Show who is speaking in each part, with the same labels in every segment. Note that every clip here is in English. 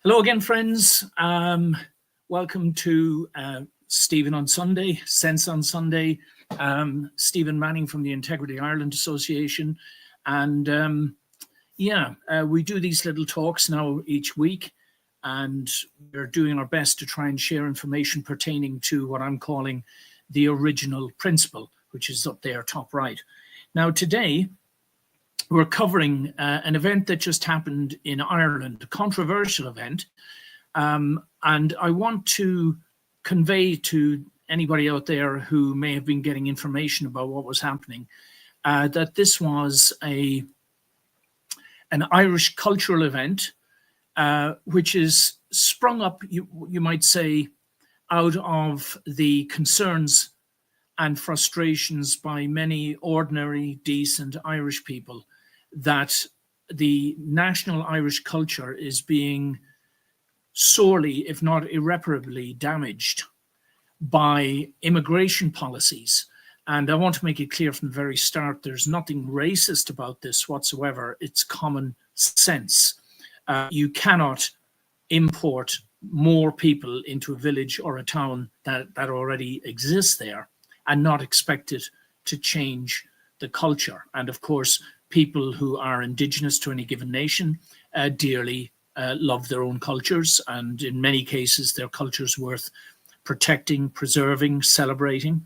Speaker 1: Hello again, friends. Welcome to Stephen on Sunday, Sense on Sunday. Stephen Manning from the Integrity Ireland Association. And we do these little talks now each week, and we're doing our best to try and share information pertaining to what I'm calling the original principle, which is up there top right. Now today, we're covering an event that just happened in Ireland, a controversial event. And I want to convey to anybody out there who may have been getting information about what was happening, that this was an Irish cultural event, which is sprung up, you might say, out of the concerns and frustrations by many ordinary, decent Irish people that the national Irish culture is being sorely, if not irreparably, damaged by immigration policies. And I want to make it clear from the very start, there's nothing racist about this whatsoever. It's common sense. You cannot import more people into a village or a town that already exists there and not expect it to change the culture. And of course, people who are indigenous to any given nation dearly love their own cultures, and in many cases their culture's worth protecting, preserving, celebrating.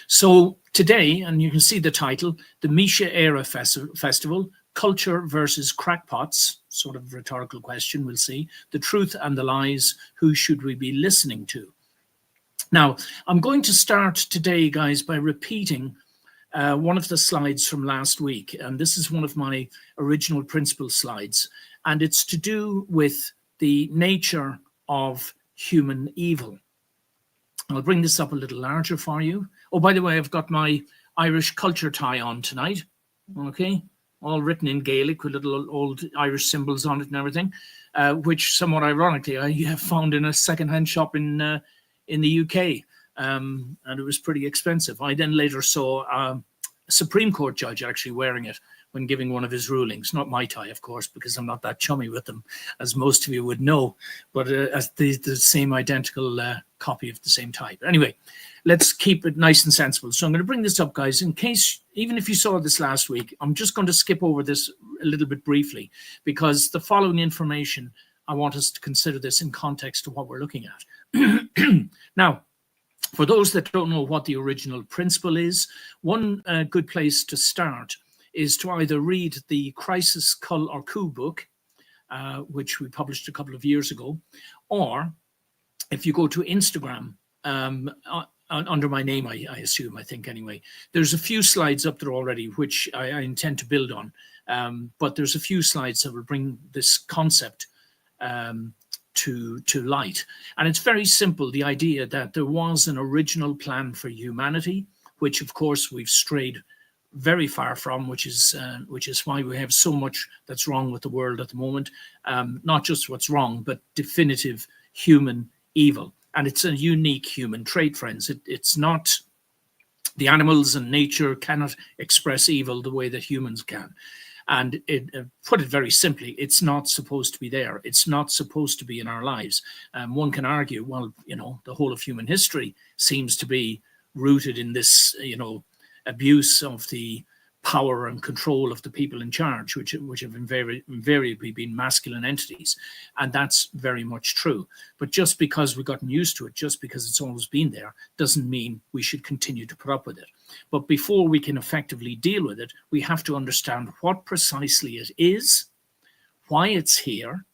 Speaker 1: So today, and you can see the title, the Mise Eire Festival, Culture versus Crackpots, sort of rhetorical question, we'll see, the truth and the lies, who should we be listening to? Now, I'm going to start today, guys, by repeating one of the slides from last week, and this is one of my original principle slides, and it's to do with the nature of human evil. I'll bring this up a little larger for you. Oh, by the way, I've got my Irish culture tie on tonight, okay? All written in Gaelic with little old Irish symbols on it and everything, which somewhat ironically I have found in a secondhand shop in the UK. And it was pretty expensive. I then later saw a Supreme Court judge actually wearing it when giving one of his rulings. Not my tie, of course, because I'm not that chummy with them, as most of you would know, but as the same identical copy of the same tie. But anyway, let's keep it nice and sensible. So I'm going to bring this up, guys, in case, even if you saw this last week, I'm just going to skip over this a little bit briefly, because the following information, I want us to consider this in context of what we're looking at. Now, for those that don't know what the original principle is, one good place to start is to either read the Crisis, Cull or Coup book, which we published a couple of years ago, or if you go to Instagram, under my name, I assume, I think anyway, there's a few slides up there already, which I intend to build on, but there's a few slides that will bring this concept to light. And it's very simple, the idea that there was an original plan for humanity, which of course we've strayed very far from, which is why we have so much that's wrong with the world at the moment. Not just what's wrong, but definitive human evil. And it's a unique human trait, friends. It's not, the animals and nature cannot express evil the way that humans can. And put it very simply, it's not supposed to be there. It's not supposed to be in our lives. One can argue, well, the whole of human history seems to be rooted in this, abuse of the power and control of the people in charge, which have invariably been masculine entities. And that's very much true. But just because we've gotten used to it, just because it's always been there, doesn't mean we should continue to put up with it. But before we can effectively deal with it, we have to understand what precisely it is, why it's here,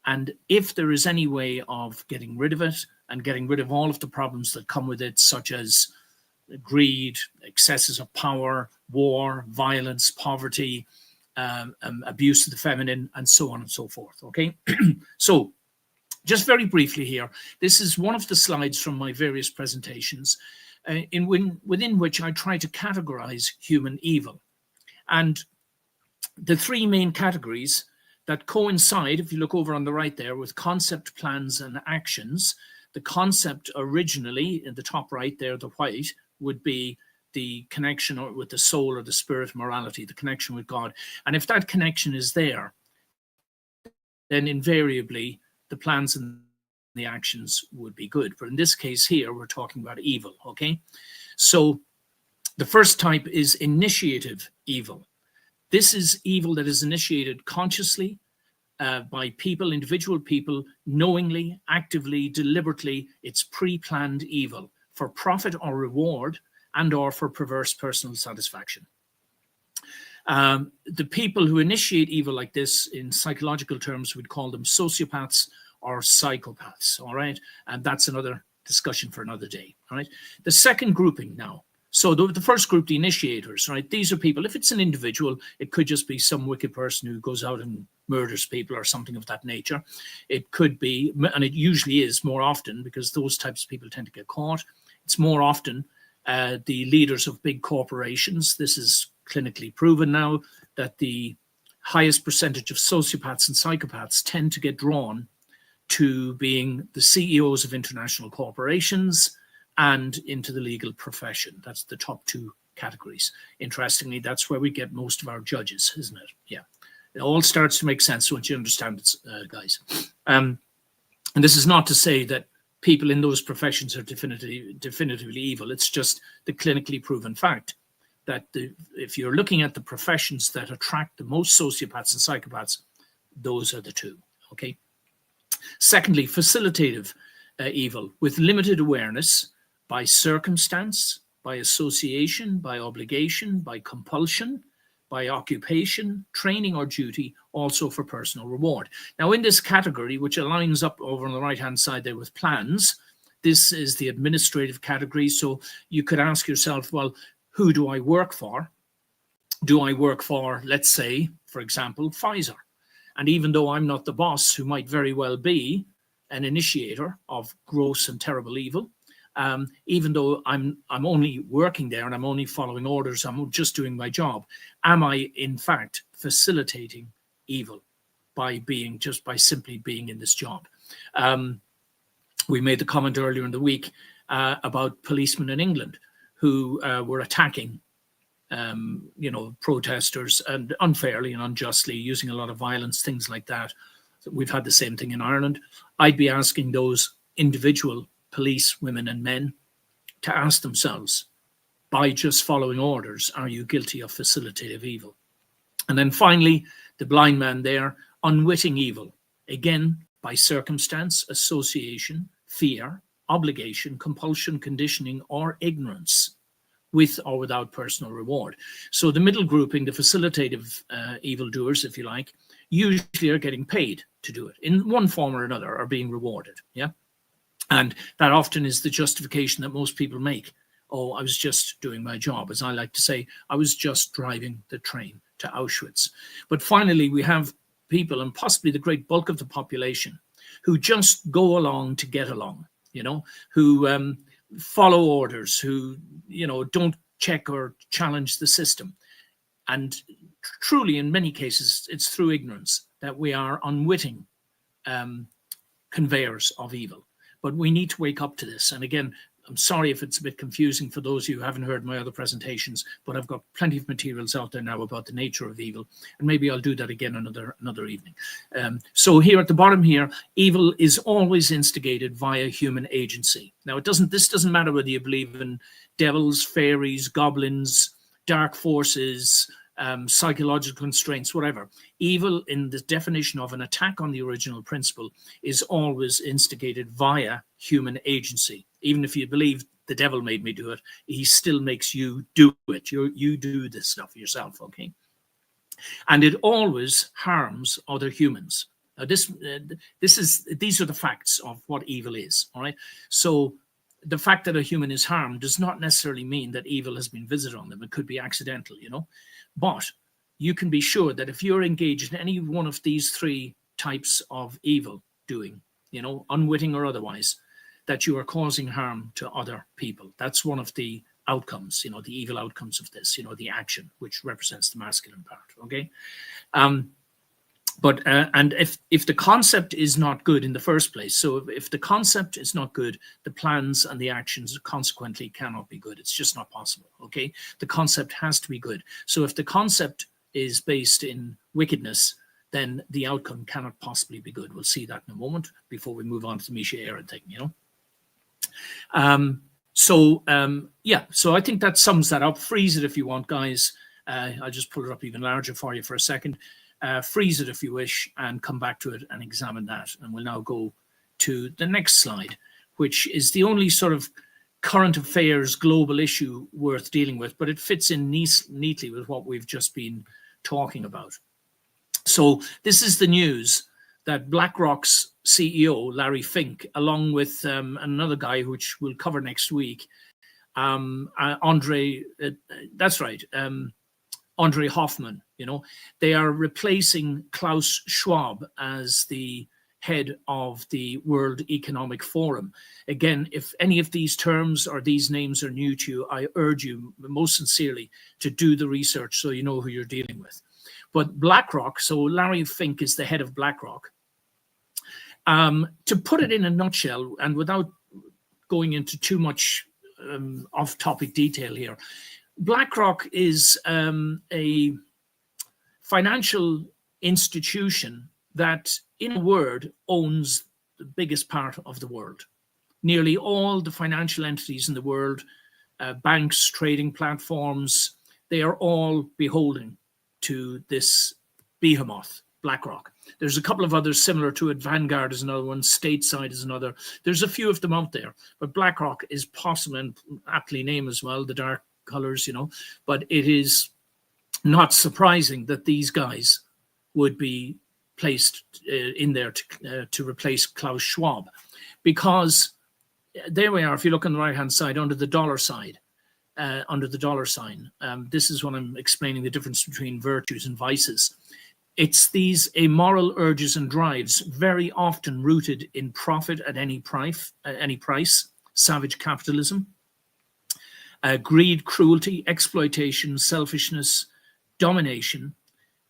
Speaker 1: and if there is any way of getting rid of it and getting rid of all of the problems that come with it, such as greed, excesses of power, war, violence, poverty, abuse of the feminine, and so on and so forth, okay? So just very briefly here, this is one of the slides from my various presentations within which I try to categorize human evil. And the three main categories that coincide, if you look over on the right there, with concept, plans, and actions. The concept originally, in the top right there, the white, would be the connection with the soul or the spirit, morality, the connection with God. And if that connection is there, then invariably the plans and the actions would be good. But in this case here, we're talking about evil, okay? So the first type is initiative evil. This is evil that is initiated consciously by people, individual people, knowingly, actively, deliberately. It's pre-planned evil for profit or reward and or for perverse personal satisfaction. The people who initiate evil like this, in psychological terms, we'd call them sociopaths or psychopaths, all right? And that's another discussion for another day, all right? The second grouping now. So the first group, the initiators, right? These are people, if it's an individual, it could just be some wicked person who goes out and murders people or something of that nature. It could be, and it usually is more often, because those types of people tend to get caught. It's more often the leaders of big corporations. This is clinically proven now that the highest percentage of sociopaths and psychopaths tend to get drawn to being the CEOs of international corporations and into the legal profession. That's the top two categories. Interestingly, that's where we get most of our judges, isn't it? Yeah. It all starts to make sense once you understand it, guys. And this is not to say that people in those professions are definitively evil. It's just the clinically proven fact that if you're looking at the professions that attract the most sociopaths and psychopaths, those are the two, okay? Secondly, facilitative evil with limited awareness by circumstance, by association, by obligation, by compulsion, by occupation, training or duty, also for personal reward. Now in this category, which aligns up over on the right-hand side there with plans, this is the administrative category. So you could ask yourself, well, who do I work for? Do I work for, let's say, for example, Pfizer? And even though I'm not the boss, who might very well be an initiator of gross and terrible evil, even though I'm only working there and I'm only following orders, I'm just doing my job, am I in fact facilitating evil by simply being in this job? We made the comment earlier in the week about policemen in England who were attacking protesters, and unfairly and unjustly, using a lot of violence, things like that. We've had the same thing in Ireland. I'd be asking those individual police women and men to ask themselves, by just following orders, are you guilty of facilitative evil? And then finally, the blind man there, unwitting evil, again, by circumstance, association, fear, obligation, compulsion, conditioning, or ignorance, with or without personal reward. So the middle grouping, the facilitative evildoers, if you like, usually are getting paid to do it in one form or another, are being rewarded, yeah? And that often is the justification that most people make. Oh, I was just doing my job. As I like to say, I was just driving the train to Auschwitz. But finally, we have people, and possibly the great bulk of the population, who just go along to get along, who follow orders, who, don't check or challenge the system. And truly, in many cases, it's through ignorance that we are unwitting conveyors of evil. But we need to wake up to this. And again, I'm sorry if it's a bit confusing for those of you who haven't heard my other presentations, but I've got plenty of materials out there now about the nature of evil. And maybe I'll do that again another evening. So here at the bottom here, evil is always instigated via human agency. Now, this doesn't matter whether you believe in devils, fairies, goblins, dark forces, psychological constraints, whatever. Evil, in the definition of an attack on the original principle, is always instigated via human agency. Even if you believe the devil made me do it, he still makes you do it. You do this stuff yourself, okay? And it always harms other humans. Now these are the facts of what evil is, all right? So the fact that a human is harmed does not necessarily mean that evil has been visited on them. It could be accidental, But you can be sure that if you're engaged in any one of these three types of evil doing, unwitting or otherwise, that you are causing harm to other people. That's one of the outcomes, the evil outcomes of this, the action, which represents the masculine part, okay? And if the concept is not good in the first place, so if the concept is not good, the plans and the actions consequently cannot be good. It's just not possible, okay? The concept has to be good. So if the concept is based in wickedness, then the outcome cannot possibly be good. We'll see that in a moment before we move on to the Misha Eire thing, yeah, so I think that sums that up. Freeze it if you want, guys. I'll just pull it up even larger for you for a second. Freeze it if you wish and come back to it and examine that. And we'll now go to the next slide, which is the only sort of current affairs global issue worth dealing with, but it fits in neatly with what we've just been talking about. So this is the news that BlackRock's CEO, Larry Fink, along with another guy, which we'll cover next week, Andre Hoffman, they are replacing Klaus Schwab as the head of the World Economic Forum. Again, if any of these terms or these names are new to you, I urge you most sincerely to do the research so you know who you're dealing with. But BlackRock, so Larry Fink is the head of BlackRock. To put it in a nutshell, and without going into too much off-topic detail here, BlackRock is a financial institution that, in a word, owns the biggest part of the world. Nearly all the financial entities in the world, banks, trading platforms, they are all beholden to this behemoth, BlackRock. There's a couple of others similar to it. Vanguard is another one. Stateside is another. There's a few of them out there, but BlackRock is possible and aptly named as well, the dark colors, but it is not surprising that these guys would be placed in there to replace Klaus Schwab, because there we are. If you look on the right-hand side, under the dollar sign, this is when I'm explaining the difference between virtues and vices. It's these amoral urges and drives, very often rooted in profit at any price, savage capitalism, greed, cruelty, exploitation, selfishness, domination,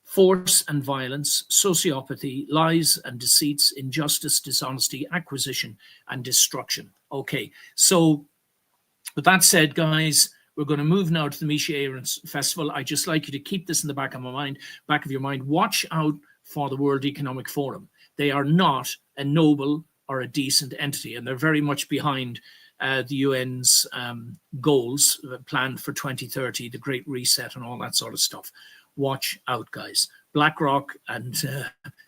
Speaker 1: force and violence, sociopathy, lies and deceits, injustice, dishonesty, acquisition, and destruction. Okay, so with that said, guys, we're going to move now to the Mise Eire Festival. I just like you to keep this in the back of your mind. Watch out for the World Economic Forum. They are not a noble or a decent entity, and they're very much behind the UN's goals planned for 2030, the Great Reset and all that sort of stuff. Watch out, guys. BlackRock and,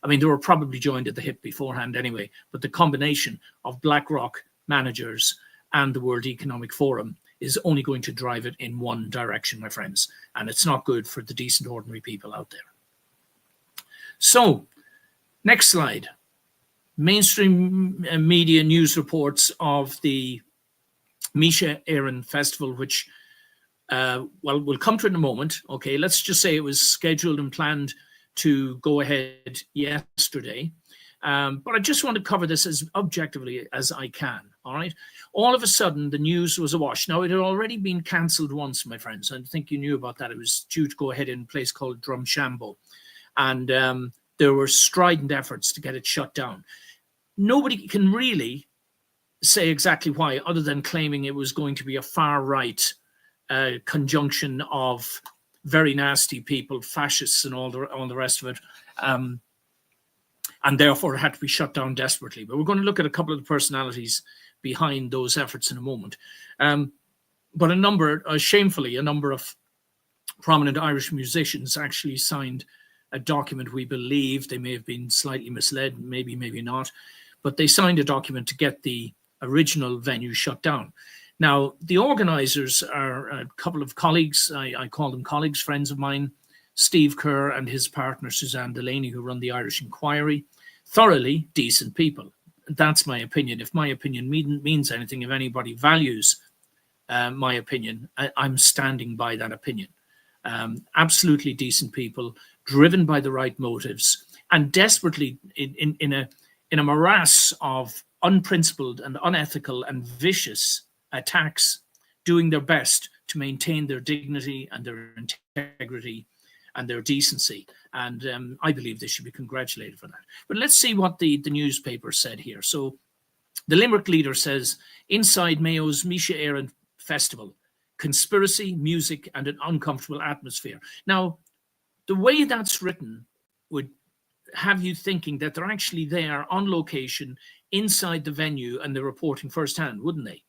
Speaker 1: they were probably joined at the hip beforehand anyway, but the combination of BlackRock managers and the World Economic Forum is only going to drive it in one direction, my friends. And it's not good for the decent, ordinary people out there. So, next slide. Mainstream media news reports of the Mise Eire Festival, which, we'll come to it in a moment. Okay, let's just say it was scheduled and planned to go ahead yesterday. But I just want to cover this as objectively as I can, all right? All of a sudden, the news was awash. Now, it had already been cancelled once, my friends. I think you knew about that. It was due to go ahead in a place called Drumshambo. And there were strident efforts to get it shut down. Nobody can really say exactly why, other than claiming it was going to be a far-right conjunction of very nasty people, fascists and all the rest of it. And therefore it had to be shut down desperately. But we're going to look at a couple of the personalities behind those efforts in a moment. But shamefully, a number of prominent Irish musicians actually signed a document, we believe. They may have been slightly misled, maybe not, but they signed a document to get the original venue shut down. Now, the organizers are a couple of colleagues. I call them colleagues, friends of mine, Steve Kerr and his partner, Suzanne Delaney, who run the Irish Inquiry. Thoroughly decent people. That's my opinion. If my opinion means anything, if anybody values my opinion, I'm standing by that opinion. Absolutely decent people, driven by the right motives, and desperately in a morass of unprincipled and unethical and vicious attacks, doing their best to maintain their dignity and their integrity and their decency. And I believe they should be congratulated for that. But let's see what the newspaper said here. So the Limerick Leader says, inside Mayo's Mise Eire Festival, conspiracy, music, and an uncomfortable atmosphere. Now, the way that's written would have you thinking that they're actually there on location inside the venue and they're reporting firsthand, wouldn't they?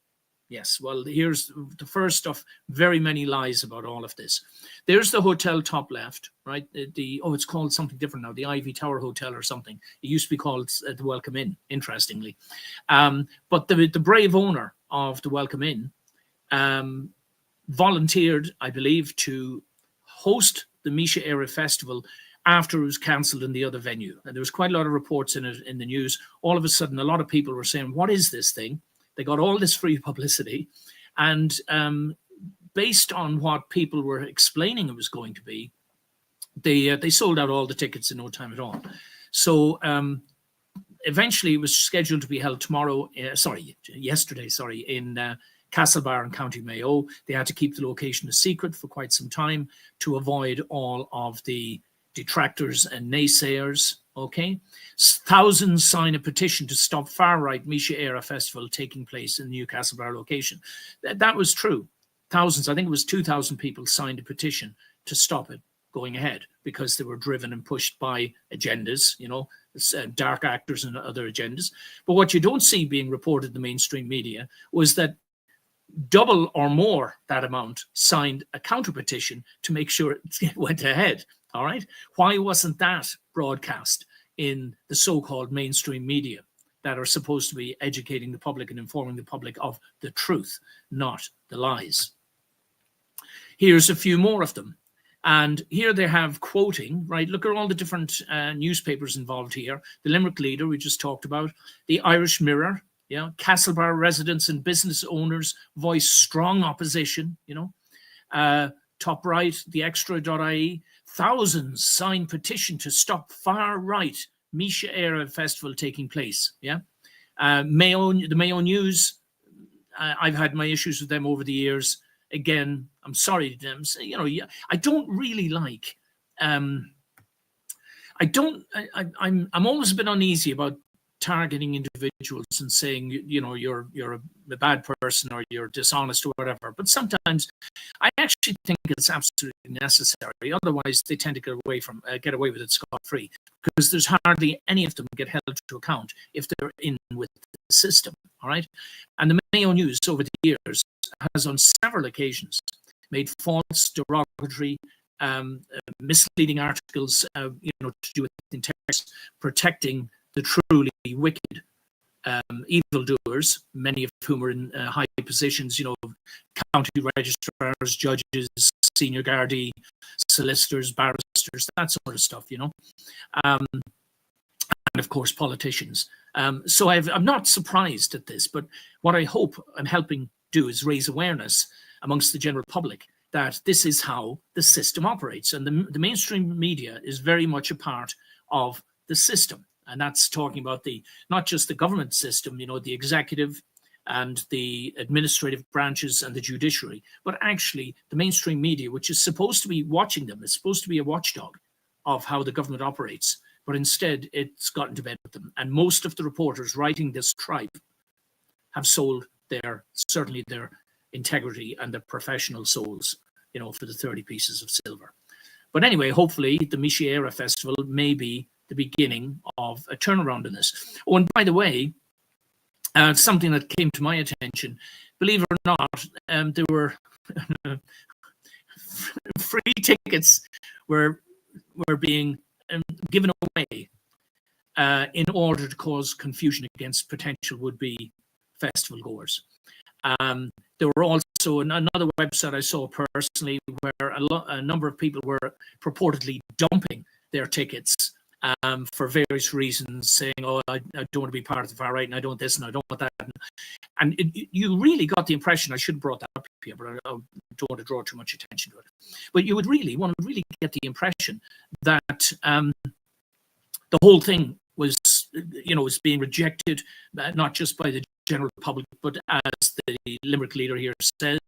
Speaker 1: Yes, well, here's the first of very many lies about all of this. There's the hotel top left, right? It's called something different now, the Ivy Tower Hotel or something. It used to be called the Welcome Inn, interestingly. But the brave owner of the Welcome Inn volunteered, I believe, to host the Mise Eire Festival after it was cancelled in the other venue. And there was quite a lot of reports in it in the news. All of a sudden, a lot of people were saying, what is this thing? They got all this free publicity, and based on what people were explaining it was going to be, they sold out all the tickets in no time at all. So eventually, it was scheduled to be held yesterday, in Castlebar in County Mayo. They had to keep the location a secret for quite some time to avoid all of the detractors and naysayers. Okay, thousands sign a petition to stop far-right Mise Eire Festival taking place in the New Castlebar location. That was true. Thousands, I think it was 2,000 people signed a petition to stop it going ahead because they were driven and pushed by agendas, dark actors and other agendas. But what you don't see being reported in the mainstream media was that double or more that amount signed a counter petition to make sure it went ahead. All right. Why wasn't that broadcast in the so-called mainstream media that are supposed to be educating the public and informing the public of the truth, not the lies? Here's a few more of them. And here they have quoting, right? Look at all the different newspapers involved here. The Limerick Leader, we just talked about. The Irish Mirror, Castlebar residents and business owners voice strong opposition, top right, the extra.ie. Thousands sign petition to stop far-right Misha Eire Festival taking place. The Mayo News, I've had my issues with them over the years. Again, I'm sorry to them. I don't really like. I'm always a bit uneasy about targeting individuals and saying, you're a bad person or you're dishonest or whatever. But sometimes I actually think it's absolutely necessary. Otherwise, they tend to get away with it scot-free, because there's hardly any of them get held to account if they're in with the system. All right. And the Mayo News over the years has on several occasions made false, derogatory, misleading articles, to do with integrity, protecting the truly wicked evildoers, many of whom are in high positions, county registrars, judges, senior Gardaí, solicitors, barristers, that sort of stuff, and of course politicians. So I'm not surprised at this, but what I hope I'm helping do is raise awareness amongst the general public that this is how the system operates, and the mainstream media is very much a part of the system. And that's talking about not just the government system, the executive and the administrative branches and the judiciary, but actually the mainstream media, which is supposed to be watching them. It's supposed to be a watchdog of how the government operates. But instead, it's gotten to bed with them. And most of the reporters writing this tripe have sold certainly their integrity and their professional souls, for the 30 pieces of silver. But anyway, hopefully the Mise Eire Festival may be the beginning of a turnaround in this. Oh, and by the way, something that came to my attention, believe it or not, there were free tickets were being given away in order to cause confusion against potential would-be festival goers. There were also another website I saw personally where a number of people were purportedly dumping their tickets for various reasons, saying, I don't want to be part of the far right, and I don't want this, and I don't want that. And you really got the impression, I should have brought that up here, but I don't want to draw too much attention to it. But you would really get the impression that the whole thing was being rejected, not just by the general public, but as the Limerick Leader here says,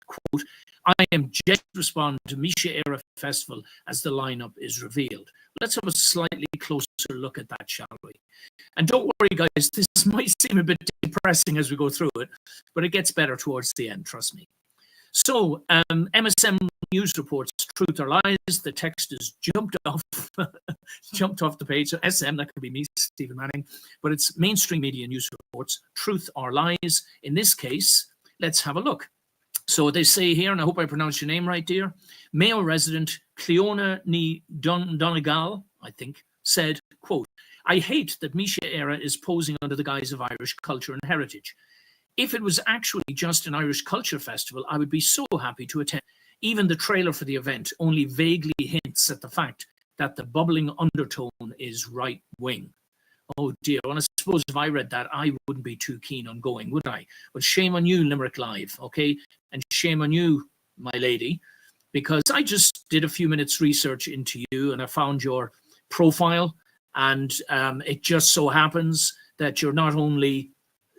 Speaker 1: quote, I am just responding to Mise Eire Festival as the lineup is revealed. Let's have a slightly closer look at that, shall we? And don't worry, guys, this might seem a bit depressing as we go through it, but it gets better towards the end, trust me. So, MSM News reports truth or lies. The text is jumped off the page. So SM, that could be me, Stephen Manning, but it's mainstream media news reports, truth or lies. In this case, let's have a look. So they say here, and I hope I pronounce your name right, dear, Mayo resident Cleona Ní Donegal, I think, said, quote, I hate that Misha Eire is posing under the guise of Irish culture and heritage. If it was actually just an Irish culture festival, I would be so happy to attend. Even the trailer for the event only vaguely hints at the fact that the bubbling undertone is right-wing. Oh dear, well, I suppose if I read that, I wouldn't be too keen on going, would I? But shame on you, Limerick Live, okay? And shame on you, my lady, because I just did a few minutes research into you and I found your profile, and it just so happens that you're not only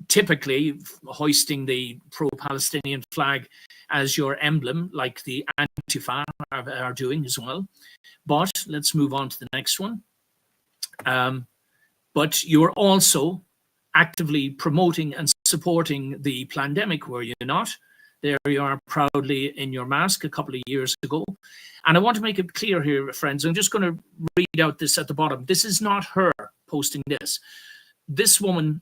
Speaker 1: typically hoisting the pro-Palestinian flag as your emblem, like the Antifa are doing as well, but let's move on to the next one. But you're also actively promoting and supporting the pandemic, were you not? There you are proudly in your mask a couple of years ago. And I want to make it clear here, friends, I'm just going to read out this at the bottom. This is not her posting this. This woman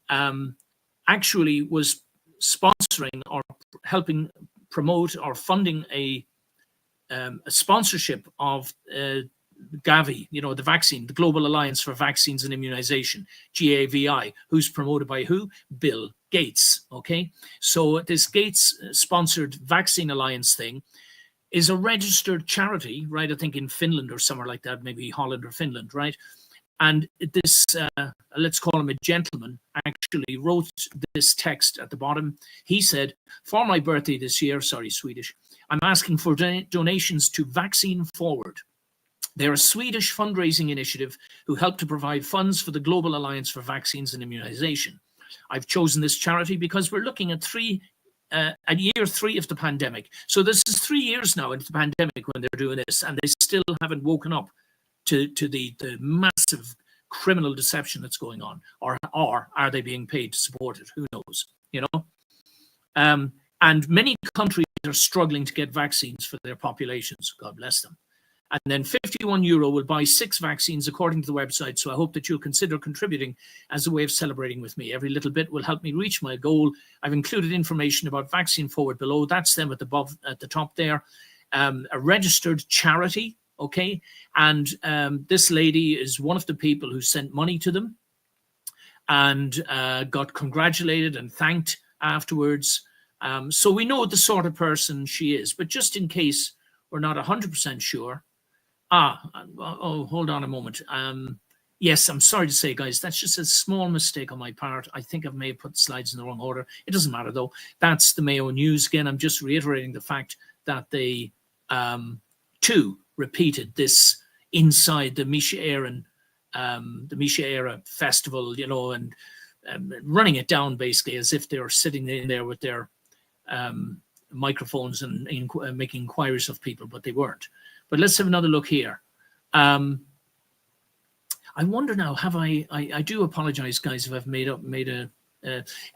Speaker 1: actually was sponsoring or helping promote or funding a sponsorship of Gavi, you know, the vaccine, the Global Alliance for Vaccines and Immunization, GAVI, who's promoted by who? Bill Gates, okay? So this Gates-sponsored Vaccine Alliance thing is a registered charity, right? I think in Finland or somewhere like that, maybe Holland or Finland, right? And this, let's call him a gentleman, actually wrote this text at the bottom. He said, for my birthday this year, sorry, Swedish, I'm asking for donations to Vaccine Forward. They're a Swedish fundraising initiative who help to provide funds for the Global Alliance for Vaccines and Immunization. I've chosen this charity because we're looking at year 3 of the pandemic. So this is 3 years now into the pandemic when they're doing this, and they still haven't woken up to the massive criminal deception that's going on, or are they being paid to support it? Who knows, you know? And many countries are struggling to get vaccines for their populations. God bless them. And then €51 will buy 6 vaccines according to the website. So I hope that you'll consider contributing as a way of celebrating with me. Every little bit will help me reach my goal. I've included information about Vaccine Forward below. That's them at the top there. A registered charity, okay? And this lady is one of the people who sent money to them and got congratulated and thanked afterwards. So we know the sort of person she is. But just in case we're not 100% sure, hold on a moment. Yes, I'm sorry to say, guys, that's just a small mistake on my part. I think I may have put the slides in the wrong order. It doesn't matter, though. That's the Mayo News. Again, I'm just reiterating the fact that they, too, repeated this inside the Mise Eire Festival, you know, and running it down, basically, as if they were sitting in there with their microphones and making inquiries of people, but they weren't. But let's have another look here. I wonder now, have I do apologize, guys, if I've made a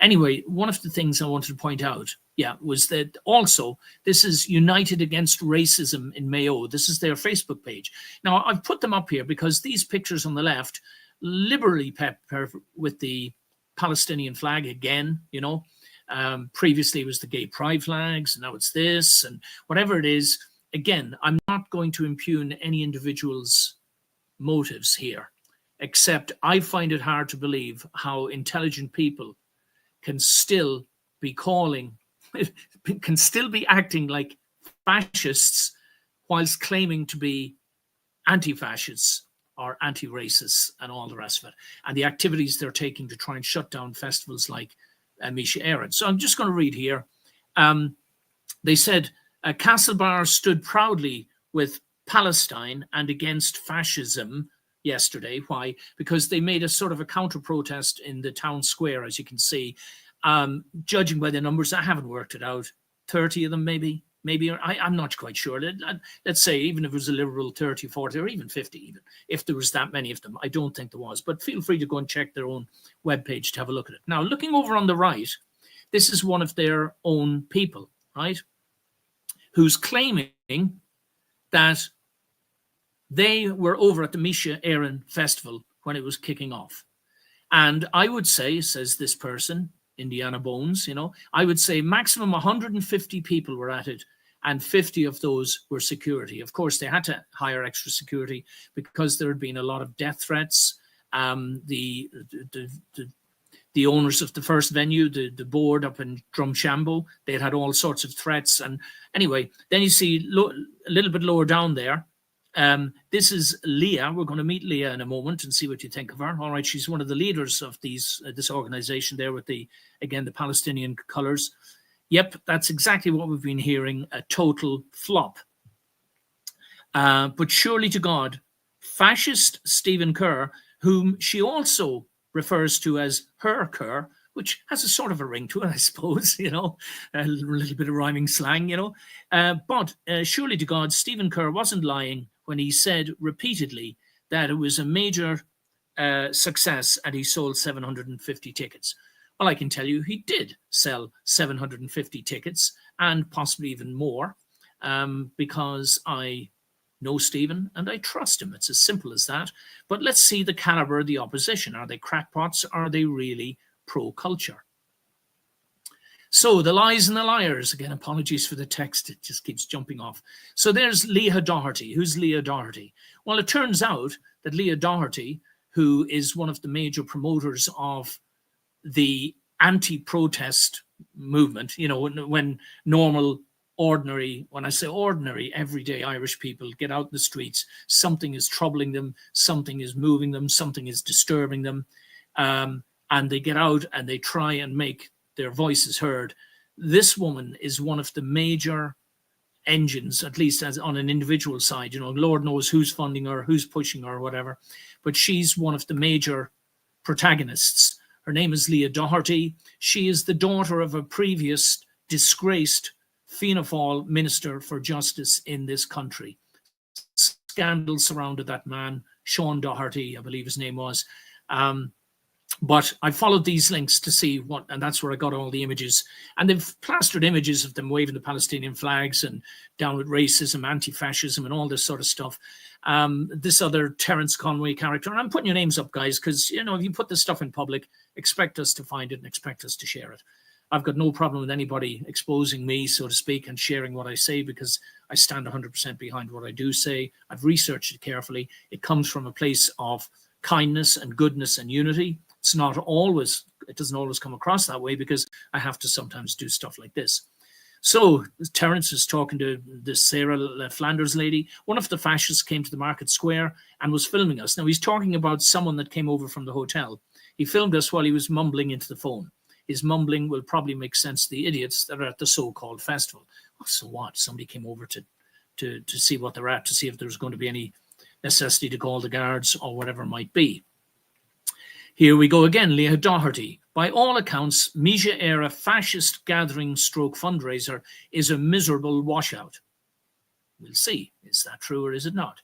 Speaker 1: anyway, one of the things I wanted to point out, was that also this is United Against Racism in Mayo. This is their Facebook page. Now, I've put them up here because these pictures on the left, liberally pepper with the Palestinian flag again, you know. Previously it was the gay pride flags, and now it's this, and whatever it is. Again, I'm not going to impugn any individual's motives here, except I find it hard to believe how intelligent people can still be acting like fascists whilst claiming to be anti-fascists or anti-racists and all the rest of it, and the activities they're taking to try and shut down festivals like Misha Eire. So I'm just going to read here. They said, Castlebar stood proudly with Palestine and against fascism yesterday. Why? Because they made a sort of a counter-protest in the town square, as you can see. Judging by the numbers, I haven't worked it out, 30 of them maybe, I'm not quite sure. Let's say even if it was a liberal 30, 40, or even 50 even, if there was that many of them. I don't think there was, but feel free to go and check their own webpage to have a look at it. Now, looking over on the right, this is one of their own people, right? who's claiming that they were over at the Mise Eire Festival when it was kicking off. And I would say, says this person, Indiana Bones, I would say maximum 150 people were at it, and 50 of those were security. Of course, they had to hire extra security because there had been a lot of death threats. The owners of the first venue, the board up in Drumshambo, they had all sorts of threats. And anyway, then you see a little bit lower down there, this is Leah. We're going to meet Leah in a moment and see what you think of her. All right, she's one of the leaders of this organization there with the Palestinian colors. Yep, that's exactly what we've been hearing, a total flop. But surely to God, fascist Stephen Kerr, whom she also refers to as her Kerr, which has a sort of a ring to it, I suppose, a little bit of rhyming slang, But surely to God, Stephen Kerr wasn't lying when he said repeatedly that it was a major success and he sold 750 tickets. Well, I can tell you he did sell 750 tickets and possibly even more because I know Stephen and I trust him. It's as simple as that. But let's see the caliber of the opposition. Are they crackpots? Are they really pro-culture? So the lies and the liars. Again, apologies for the text. It just keeps jumping off. So there's Leah Doherty. Who's Leah Doherty? Well, it turns out that Leah Doherty, who is one of the major promoters of the anti-protest movement, when normal, ordinary, when I say ordinary, everyday Irish people get out in the streets, something is troubling them, something is moving them, something is disturbing them, and they get out and they try and make their voices heard. This woman is one of the major engines, at least as on an individual side. Lord knows who's funding her, who's pushing her, whatever, but she's one of the major protagonists. Her name is Leah Doherty. She is the daughter of a previous disgraced Fianna Fáil Minister for Justice in this country. Scandal surrounded that man, Sean Doherty, I believe his name was. But I followed these links to see what, and that's where I got all the images. And they've plastered images of them waving the Palestinian flags and down with racism, anti-fascism, and all this sort of stuff. This other Terence Conway character, and I'm putting your names up, guys, because, if you put this stuff in public, expect us to find it and expect us to share it. I've got no problem with anybody exposing me, so to speak, and sharing what I say because I stand 100% behind what I do say. I've researched it carefully. It comes from a place of kindness and goodness and unity. It doesn't always come across that way because I have to sometimes do stuff like this. So Terence is talking to this Sarah Flanders lady. One of the fascists came to the market square and was filming us. Now he's talking about someone that came over from the hotel. He filmed us while he was mumbling into the phone. His mumbling will probably make sense to the idiots that are at the so-called festival. Oh, so what? Somebody came over to see what they're at, to see if there's going to be any necessity to call the guards or whatever it might be. Here we go again, Leah Doherty. By all accounts, Misha Eire fascist gathering stroke fundraiser is a miserable washout. We'll see. Is that true or is it not?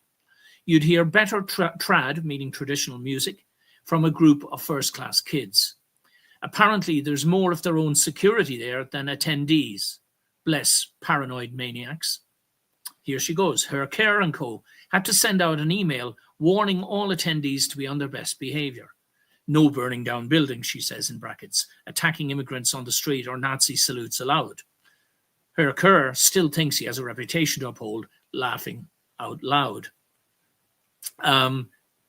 Speaker 1: You'd hear better trad, meaning traditional music, from a group of first-class kids. Apparently, there's more of their own security there than attendees. Bless paranoid maniacs. Here she goes. Her Kerr and Co. had to send out an email warning all attendees to be on their best behaviour. No burning down buildings, she says in brackets, attacking immigrants on the street or Nazi salutes allowed. Her Kerr still thinks he has a reputation to uphold, laughing out loud.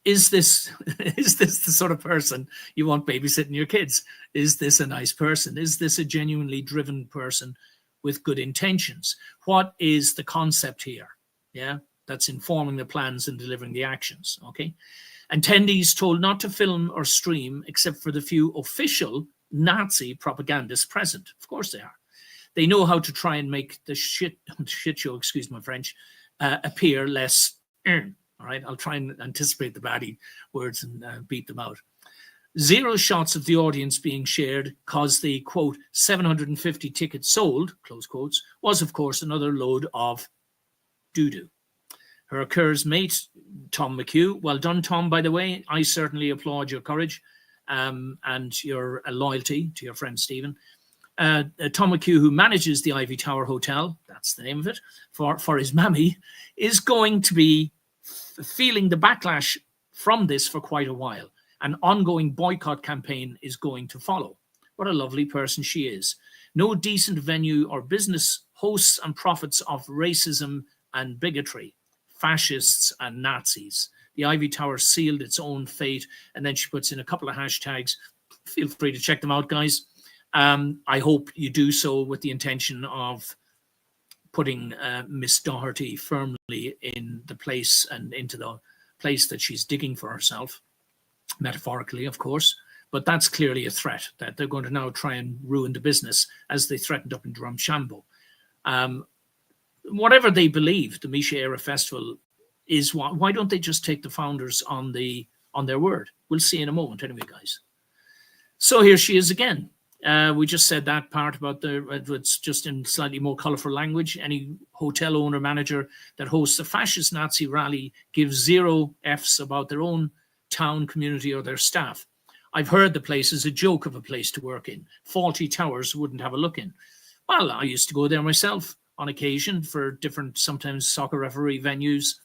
Speaker 1: Is this the sort of person you want babysitting your kids? Is this a nice person? Is this a genuinely driven person with good intentions? What is the concept here? Yeah, that's informing the plans and delivering the actions, okay? Attendees told not to film or stream except for the few official Nazi propagandists present. Of course they are. They know how to try and make the shit show, excuse my French, appear less. All right, I'll try and anticipate the baddie words and beat them out. Zero shots of the audience being shared caused the, quote, 750 tickets sold, close quotes, was, of course, another load of doo-doo. Her Kerr's mate, Tom McHugh. Well done, Tom, by the way. I certainly applaud your courage and your loyalty to your friend Stephen. Tom McHugh, who manages the Ivy Tower Hotel, that's the name of it, for his mammy, is going to be feeling the backlash from this for quite a while. An ongoing boycott campaign is going to follow. What a lovely person she is. No decent venue or business hosts and profits of racism and bigotry, fascists and Nazis. The Ivy Tower sealed its own fate. And then she puts in a couple of hashtags. Feel free to check them out, guys. I hope you do so with the intention of putting Miss Doherty firmly in the place and into the place that she's digging for herself, metaphorically, of course. But that's clearly a threat that they're going to now try and ruin the business as they threatened up in Drumshanbo. Whatever they believe, the Mise Eire Festival is, why don't they just take the founders on their word? We'll see in a moment anyway, guys. So here she is again. We just said that part about it's just in slightly more colorful language. Any hotel owner manager that hosts a fascist Nazi rally gives 0 Fs about their own town, community, or their staff. I've heard the place is a joke of a place to work in. Faulty Towers wouldn't have a look in. Well, I used to go there myself on occasion for different, sometimes soccer referee venues.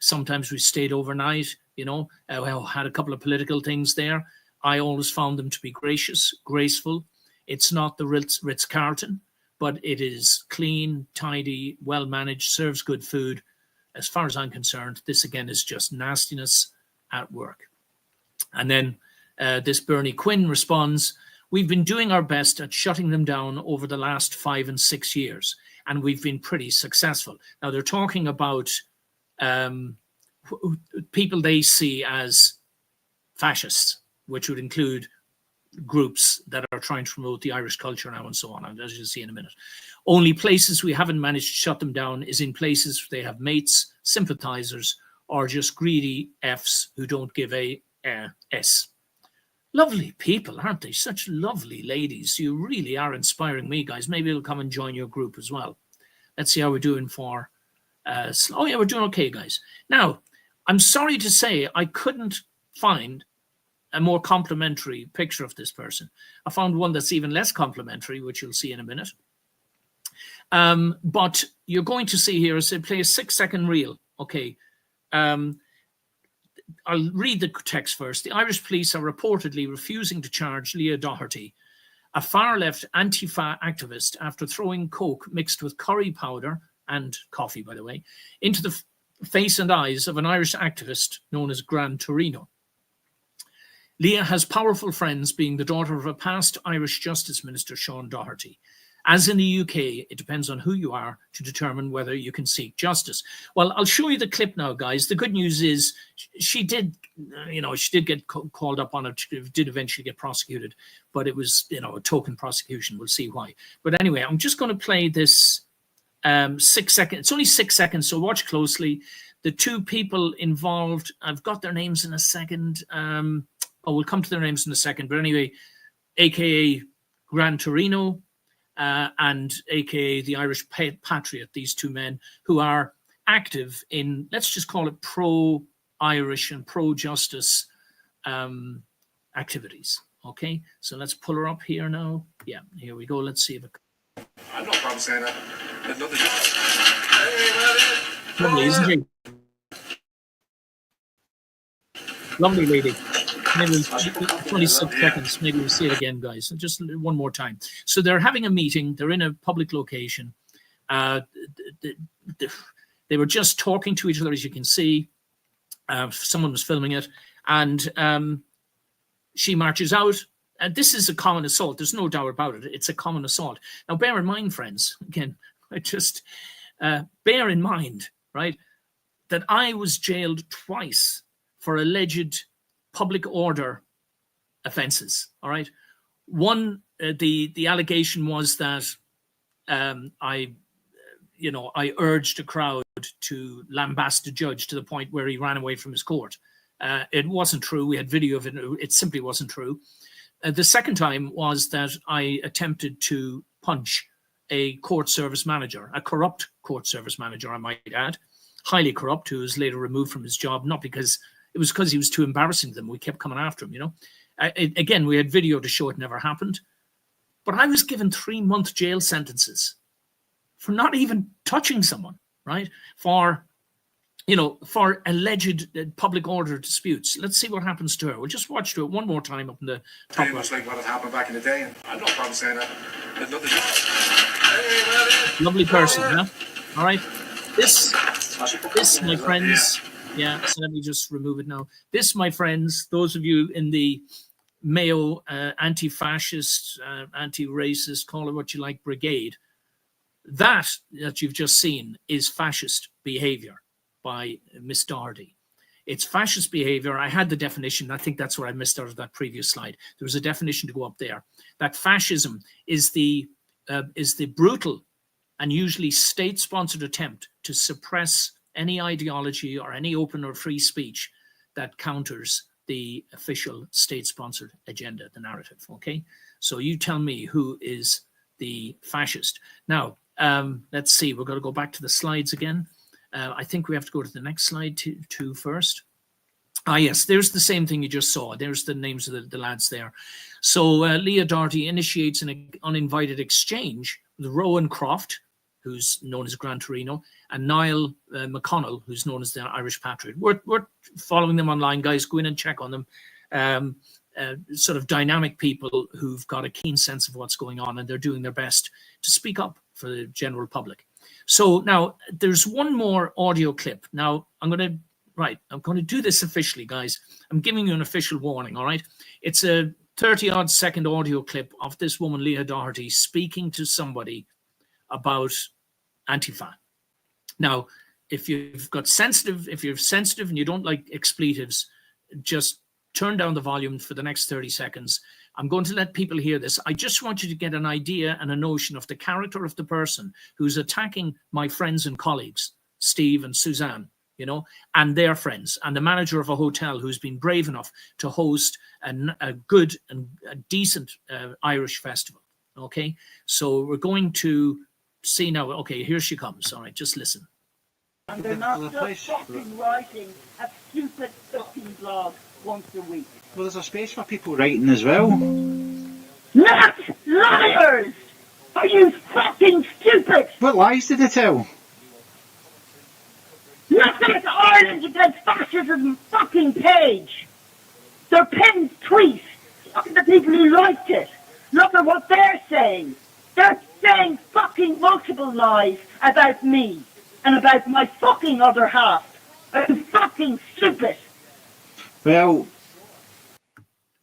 Speaker 1: Sometimes we stayed overnight, you know, had a couple of political things there. I always found them to be gracious, graceful. It's not the Ritz-Carlton, but it is clean, tidy, well-managed, serves good food. As far as I'm concerned, this again is just nastiness at work. And then this Bernie Quinn responds, we've been doing our best at shutting them down over the last 5 and 6 years, and we've been pretty successful. Now they're talking about people they see as fascists, which would include groups that are trying to promote the Irish culture now and so on, as you'll see in a minute. Only places we haven't managed to shut them down is in places where they have mates, sympathizers, or just greedy Fs who don't give a S. Lovely people, aren't they? Such lovely ladies. You really are inspiring me, guys. Maybe you'll come and join your group as well. Let's see how we're doing for... oh, yeah, we're doing okay, guys. Now, I'm sorry to say I couldn't find a more complimentary picture of this person. I found one that's even less complimentary, which you'll see in a minute. But you're going to see here, as they play a 6-second reel. Okay. I'll read the text first. The Irish police are reportedly refusing to charge Leah Doherty, a far-left Antifa activist, after throwing coke mixed with curry powder and coffee, by the way, into the face and eyes of an Irish activist known as Gran Torino. Leah has powerful friends, being the daughter of a past Irish Justice Minister, Sean Doherty. As in the UK, it depends on who you are to determine whether you can seek justice. Well, I'll show you the clip now, guys. The good news is she did, she did get called up on it, did eventually get prosecuted, but it was, a token prosecution. We'll see why. But anyway, I'm just going to play this 6 seconds. It's only 6 seconds, so watch closely. The two people involved, I've got their names in a second. We'll come to their names in a second. But anyway, a.k.a. Gran Torino, and aka the Irish Patriot, these two men who are active in, let's just call it pro-Irish and pro-justice activities. Okay, so let's pull her up here now. Yeah, here we go. Let's see if it...
Speaker 2: I have no problem saying that. There's nothing.
Speaker 1: Lovely, isn't she? Lovely lady. Maybe 26 seconds. Maybe we'll see it again, guys. Just one more time. So they're having a meeting. They're in a public location. They were just talking to each other, as you can see. Someone was filming it. And she marches out. This is a common assault. There's no doubt about it. It's a common assault. Now, bear in mind, friends, again, bear in mind, right, that I was jailed twice for alleged public order offenses. All right. One, the allegation was that I urged a crowd to lambast a judge to the point where he ran away from his court. It wasn't true. We had video of it. It simply wasn't true. The second time was that I attempted to punch a court service manager, a corrupt court service manager, I might add, highly corrupt, who was later removed from his job, not because it was because he was too embarrassing to them. We kept coming after him, again, we had video to show it never happened. But I was given 3-month jail sentences for not even touching someone, right? For alleged public order disputes. Let's see what happens to her. We'll just watch it one more time up in the top.
Speaker 2: Pretty much like what had happened back in the day, and I'm no problem saying that. There's nothing.
Speaker 1: Lovely person, yeah? All right. This, my friends, yeah, so let me just remove it now. This, my friends, those of you in the Mayo anti-fascist, anti-racist, call it what you like, brigade, that you've just seen is fascist behavior by Miss Doherty. It's fascist behavior. I had the definition. I think that's what I missed out of that previous slide. There was a definition to go up there. That fascism is the brutal and usually state-sponsored attempt to suppress any ideology or any open or free speech that counters the official state-sponsored agenda, the narrative. Okay, so you tell me who is the fascist. Now, let's see. We're going to go back to the slides again. I think we have to go to the next slide to first. Ah, yes, there's the same thing you just saw. There's the names of the lads there. So Leah Doherty initiates an uninvited exchange with Rowan Croft, who's known as Gran Torino, and Niall McConnell, who's known as the Irish Patriot. We're following them online, guys. Go in and check on them. Sort of dynamic people who've got a keen sense of what's going on, and they're doing their best to speak up for the general public. So now there's one more audio clip. Now I'm going to do this officially, guys. I'm giving you an official warning, all right? It's a 30-odd second audio clip of this woman, Leah Doherty, speaking to somebody about Antifa. Now, if you're sensitive and you don't like expletives, just turn down the volume for the next 30 seconds. I'm going to let people hear this. I just want you to get an idea and a notion of the character of the person who's attacking my friends and colleagues, Steve and Suzanne, and their friends, and the manager of a hotel who's been brave enough to host a good and a decent Irish festival. Okay, so we're going to see now. Okay, here she comes. All right, just listen.
Speaker 3: And they're not just fucking writing a stupid fucking blog once a week.
Speaker 4: Well, there's a space for people writing as well.
Speaker 3: Not liars! Are you fucking stupid?
Speaker 4: What lies did they tell?
Speaker 3: Look at Ireland Against Fascism fucking page. They're pinned tweets. Look at the people who liked it. Look at what they're saying. They're saying fucking multiple lies about me and about my fucking other half. Are you fucking stupid?
Speaker 4: Well,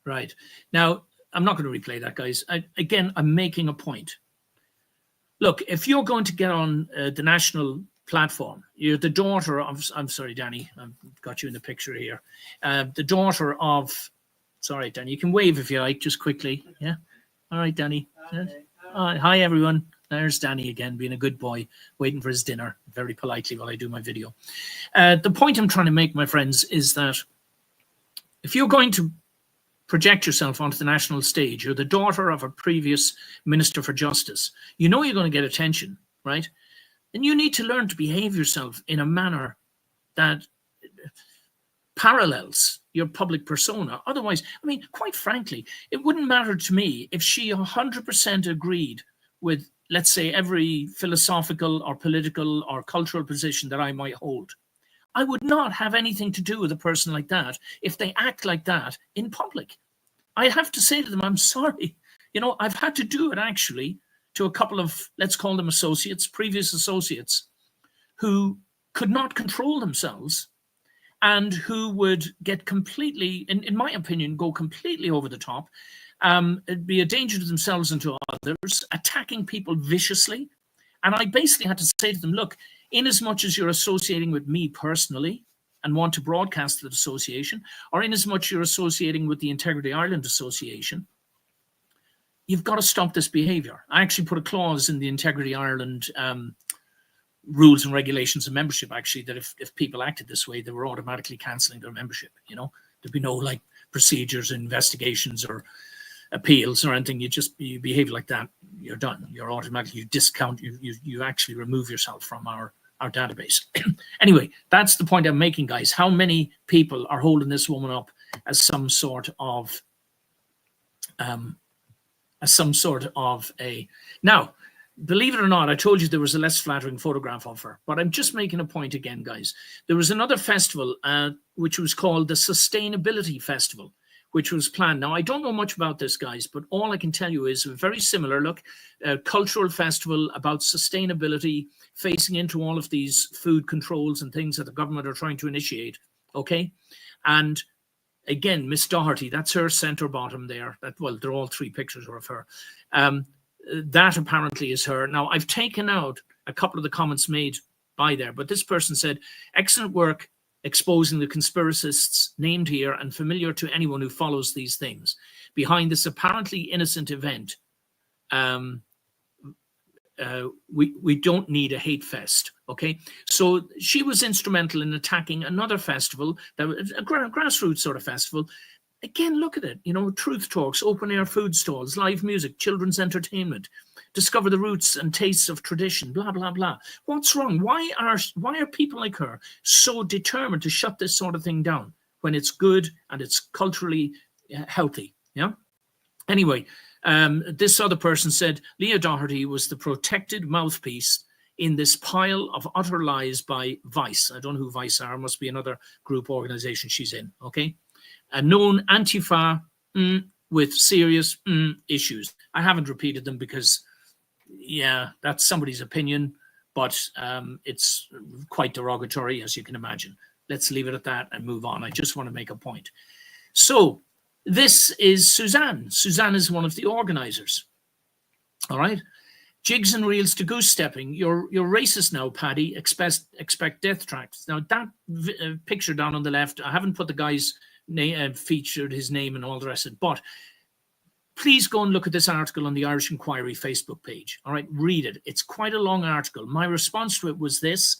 Speaker 1: right. Now, I'm not going to replay that, guys. Again, I'm making a point. Look, if you're going to get on the national platform, you're the daughter of, I'm sorry, Danny, I've got you in the picture here. The daughter of, sorry, Danny, you can wave if you like, just quickly. Yeah. All right, Danny. Hi, everyone. There's Danny again, being a good boy, waiting for his dinner, very politely while I do my video. The point I'm trying to make, my friends, is that if you're going to project yourself onto the national stage, you're the daughter of a previous Minister for Justice, you're going to get attention, right? And you need to learn to behave yourself in a manner that parallels your public persona. Otherwise, I mean, quite frankly, it wouldn't matter to me if she 100% agreed with, let's say, every philosophical or political or cultural position that I might hold. I would not have anything to do with a person like that if they act like that in public. I'd have to say to them, I'm sorry. I've had to do it actually to a couple of, let's call them associates, previous associates, who could not control themselves and who would get completely, in my opinion, go completely over the top, it'd be a danger to themselves and to others, attacking people viciously. And I basically had to say to them, look, in as much as you're associating with me personally and want to broadcast that association, or in as much you're associating with the Integrity Ireland Association, you've got to stop this behavior. I actually put a clause in the Integrity Ireland rules and regulations of membership, actually, that if people acted this way, they were automatically cancelling their membership. There'd be no procedures, investigations, or appeals or anything. You behave like that, you're done. You're automatically, you discount, you actually remove yourself from our database. Anyway, that's the point I'm making, guys. How many people are holding this woman up as some sort of some sort of a... Now, believe it or not, I told you there was a less flattering photograph of her, but I'm just making a point again, guys. There was another festival which was called the Sustainability Festival, which was planned. Now, I don't know much about this, guys, but all I can tell you is a very similar look, a cultural festival about sustainability, facing into all of these food controls and things that the government are trying to initiate, okay? And again, Miss Doherty, that's her center bottom there. Well, they're all three pictures of her. That apparently is her. Now, I've taken out a couple of the comments made by there, but this person said, excellent work exposing the conspiracists named here and familiar to anyone who follows these things. Behind this apparently innocent event, we don't need a hate fest, okay? So she was instrumental in attacking another festival, that was a grassroots sort of festival. Again, look at it, you know, truth talks, open air food stalls, live music, children's entertainment, discover the roots and tastes of tradition, blah, blah, blah. What's wrong? Why are people like her so determined to shut this sort of thing down when it's good and it's culturally healthy, yeah? Anyway, this other person said, Leah Doherty was the protected mouthpiece in this pile of utter lies by Vice. I don't know who Vice are, must be another group organization she's in, okay? A known Antifa with serious issues. I haven't repeated them because, yeah, that's somebody's opinion, but it's quite derogatory, as you can imagine. Let's leave it at that and move on. I just want to make a point. So this is Suzanne. Suzanne is one of the organizers. All right. Jigs and reels to goose stepping. You're racist now, Paddy. Expect death tracks. Now that picture down on the left, I haven't put the guy's name, featured his name and all the rest of it, but please go and look at this article on the Irish Inquiry Facebook page. All right, read it. It's quite a long article. My response to it was this.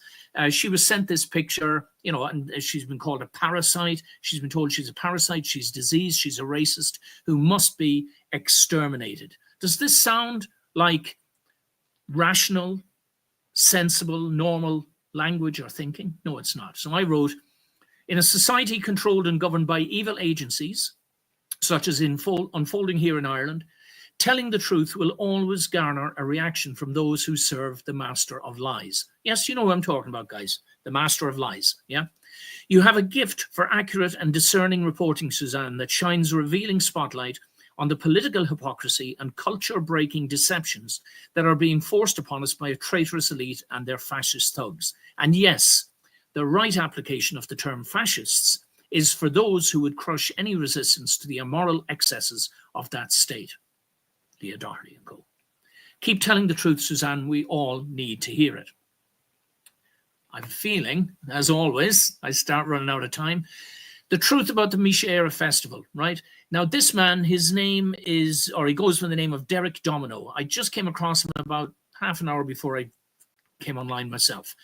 Speaker 1: She was sent this picture, you know, and she's been called a parasite. She's been told she's a parasite, she's diseased, she's a racist who must be exterminated. Does this sound like rational, sensible, normal language or thinking? No, it's not. So I wrote, in a society controlled and governed by evil agencies, such as unfolding here in Ireland, telling the truth will always garner a reaction from those who serve the master of lies. Yes, you know what I'm talking about, guys. The master of lies, yeah? You have a gift for accurate and discerning reporting, Suzanne, that shines a revealing spotlight on the political hypocrisy and culture-breaking deceptions that are being forced upon us by a traitorous elite and their fascist thugs. And yes, the right application of the term fascists is for those who would crush any resistance to the immoral excesses of that state. Leah Doherty and co. Keep telling the truth, Suzanne. We all need to hear it. I'm feeling, as always, I start running out of time, the truth about the Mise Eire Festival, right? Now, this man, his name is, or he goes by the name of Derek Domino. I just came across him about half an hour before I came online myself.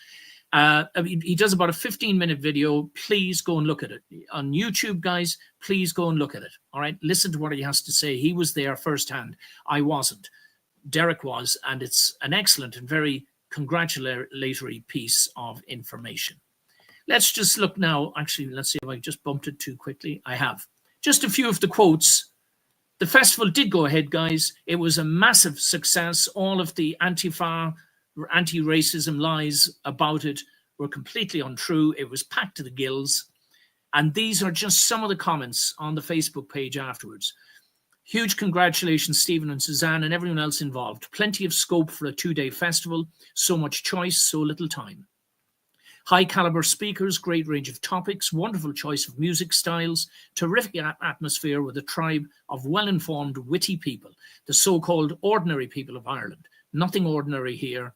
Speaker 1: He does about a 15-minute video. Please go and look at it. On YouTube, guys, please go and look at it. All right? Listen to what he has to say. He was there firsthand. I wasn't. Derek was, and it's an excellent and very congratulatory piece of information. Let's just look now. Actually, let's see if I just bumped it too quickly. I have. Just a few of the quotes. The festival did go ahead, guys. It was a massive success. All of the Antifa, anti-racism lies about it were completely untrue. It was packed to the gills. And these are just some of the comments on the Facebook page afterwards. Huge congratulations, Stephen and Suzanne and everyone else involved. Plenty of scope for a 2-day festival. So much choice, so little time. High caliber speakers, great range of topics, wonderful choice of music styles, terrific atmosphere with a tribe of well-informed, witty people, the so-called ordinary people of Ireland. Nothing ordinary here.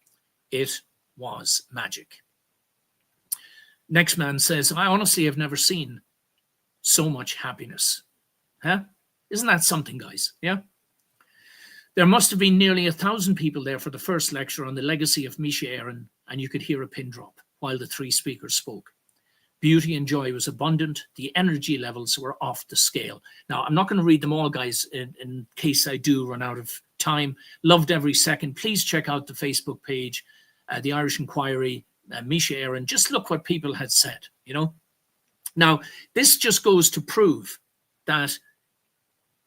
Speaker 1: It was magic. Next man says, I honestly have never seen so much happiness. Huh? Isn't that something, guys? Yeah? There must have been nearly 1,000 people there for the first lecture on the legacy of Misha Eire, and you could hear a pin drop while the 3 speakers spoke. Beauty and joy was abundant. The energy levels were off the scale. Now, I'm not going to read them all, guys, in case I do run out of time. Loved every second. Please check out the Facebook page, the Irish Inquiry, Misha Eire, and just look what people had said, you know. Now, this just goes to prove that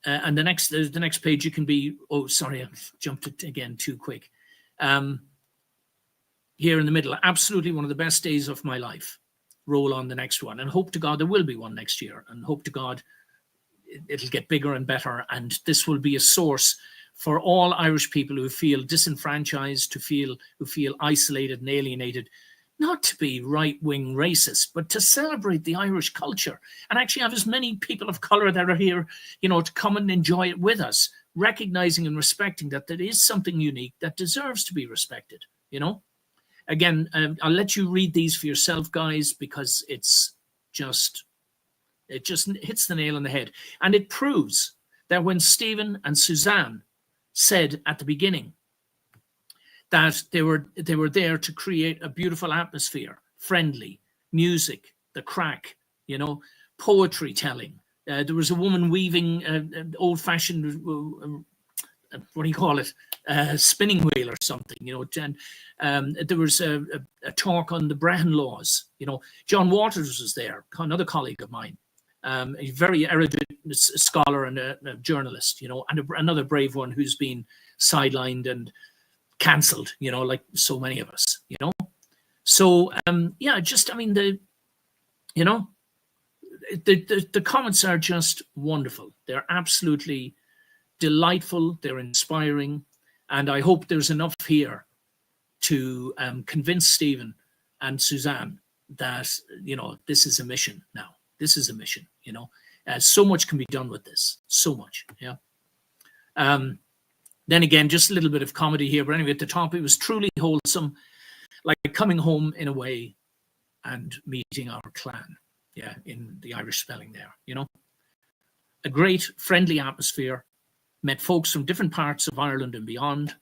Speaker 1: and the next page you can be, oh, sorry, I jumped it again too quick. Here in the middle, absolutely one of the best days of my life. Roll on the next one, and hope to God there will be one next year, and hope to God it'll get bigger and better, and this will be a source for all Irish people who feel disenfranchised, who feel isolated and alienated, not to be right-wing racist, but to celebrate the Irish culture and actually have as many people of colour that are here, to come and enjoy it with us, recognizing and respecting that there is something unique that deserves to be respected, Again, I'll let you read these for yourself, guys, because it just hits the nail on the head. And it proves that when Stephen and Suzanne said at the beginning that they were there to create a beautiful atmosphere, friendly, music, the crack, poetry telling. There was a woman weaving old-fashioned, what do you call it, spinning wheel or something, and there was a talk on the Brehon laws. John Waters was there, another colleague of mine, a very erudite scholar and a journalist, and another brave one who's been sidelined and cancelled, like so many of us, So, the comments are just wonderful. They're absolutely delightful. They're inspiring. And I hope there's enough here to convince Stephen and Suzanne that, this is a mission now. This is a mission, so much can be done with this. So much, yeah. Then again, just a little bit of comedy here. But anyway, at the top, it was truly wholesome, like coming home in a way and meeting our clan, yeah, in the Irish spelling there, A great, friendly atmosphere, met folks from different parts of Ireland and beyond.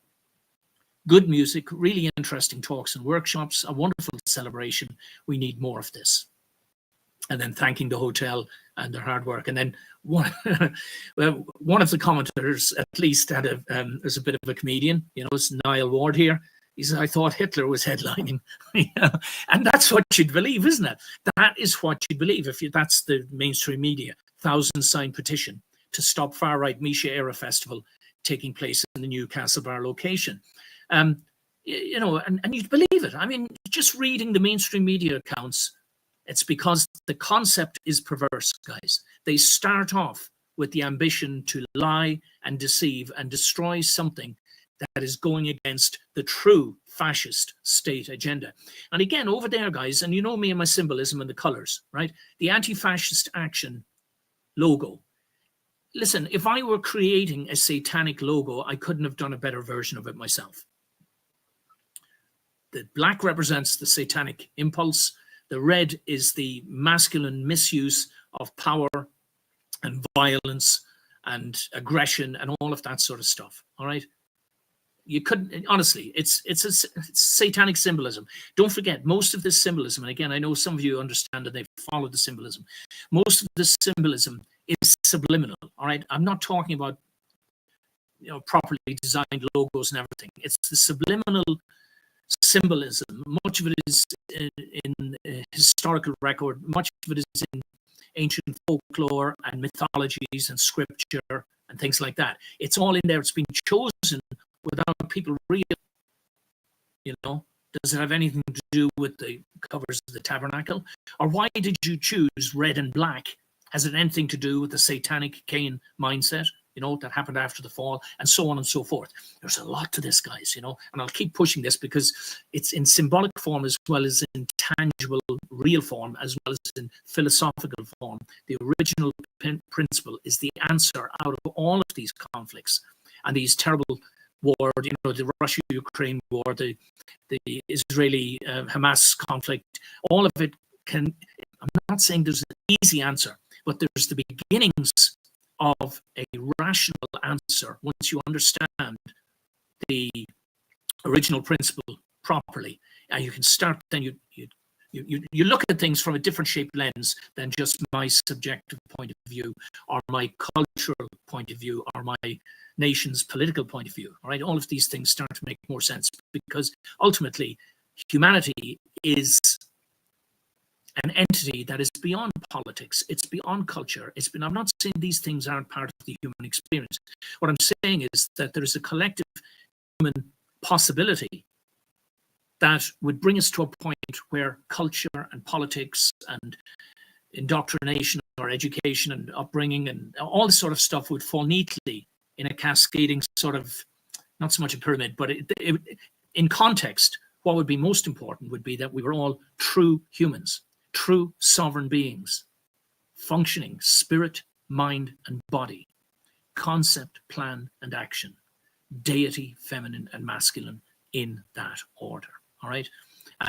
Speaker 1: Good music, really interesting talks and workshops, a wonderful celebration. We need more of this. And then thanking the hotel and their hard work. And then one of the commenters at least had was a bit of a comedian, it's Niall Ward here. He said, I thought Hitler was headlining. And that's what you'd believe, isn't it? That is what you'd believe that's the mainstream media. 1,000-sign petition to stop far-right Mise Eire Festival taking place in the new Castlebar location. And you'd believe it. I mean, just reading the mainstream media accounts, it's because the concept is perverse, guys. They start off with the ambition to lie and deceive and destroy something that is going against the true fascist state agenda. And again, over there, guys, and me and my symbolism and the colors, right? The anti-fascist action logo. Listen, if I were creating a satanic logo, I couldn't have done a better version of it myself. The black represents the satanic impulse. The red is the masculine misuse of power and violence and aggression and all of that sort of stuff. All right. You couldn't, honestly, it's satanic symbolism. Don't forget, most of this symbolism, and again, I know some of you understand that they've followed the symbolism. Most of this symbolism is subliminal. All right. I'm not talking about, properly designed logos and everything. It's the subliminal symbolism. Much of it is in historical record. Much of it is in ancient folklore and mythologies and scripture and things like that. It's all in there. It's been chosen without people really, does it have anything to do with the covers of the tabernacle? Or why did you choose red and black? Has it anything to do with the satanic Cain mindset, that happened after the fall, and so on and so forth? There's a lot to this, guys, and I'll keep pushing this because it's in symbolic form as well as in tangible, real form, as well as in philosophical form. The original principle is the answer out of all of these conflicts and these terrible war, the Russia-Ukraine war, the Israeli-Hamas conflict, all of it I'm not saying there's an easy answer, but there's the beginnings of a rational answer once you understand the original principle properly. And you can start, then you look at things from a different shaped lens than just my subjective point of view or my cultural point of view or my nation's political point of view. All right, all of these things start to make more sense because ultimately humanity is an entity that is beyond politics. It's beyond culture. I'm not saying these things aren't part of the human experience. What I'm saying is that there is a collective human possibility that would bring us to a point where culture and politics and indoctrination or education and upbringing and all this sort of stuff would fall neatly in a cascading sort of, not so much a pyramid, but in context, what would be most important would be that we were all true humans, true sovereign beings, functioning spirit, mind, and body, concept, plan, and action, deity, feminine, and masculine in that order. All right.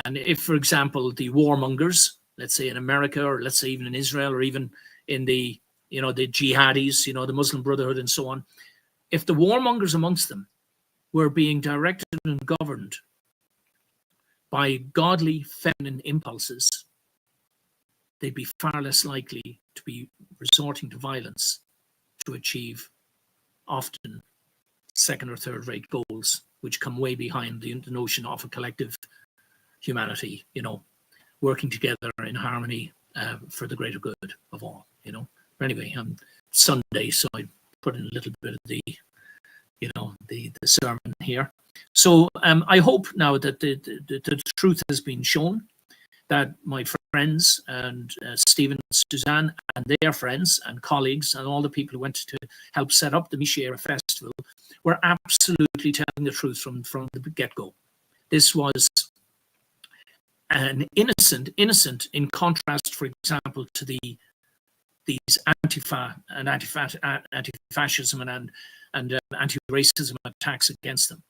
Speaker 1: And if, for example, the warmongers, let's say in America, or let's say even in Israel, or even in the jihadis, the Muslim Brotherhood and so on, if the warmongers amongst them were being directed and governed by godly feminine impulses, they'd be far less likely to be resorting to violence to achieve often second or third rate goals, which come way behind the notion of a collective humanity, working together in harmony for the greater good of all, But anyway, Sunday, so I put in a little bit of the sermon here. So I hope now that the truth has been shown, that my friends and Stephen and Suzanne and their friends and colleagues and all the people who went to help set up the Mise Eire Festival were absolutely telling the truth from the get-go. This was an innocent, in contrast, for example, to these Antifa and anti-fascism and anti-racism attacks against them.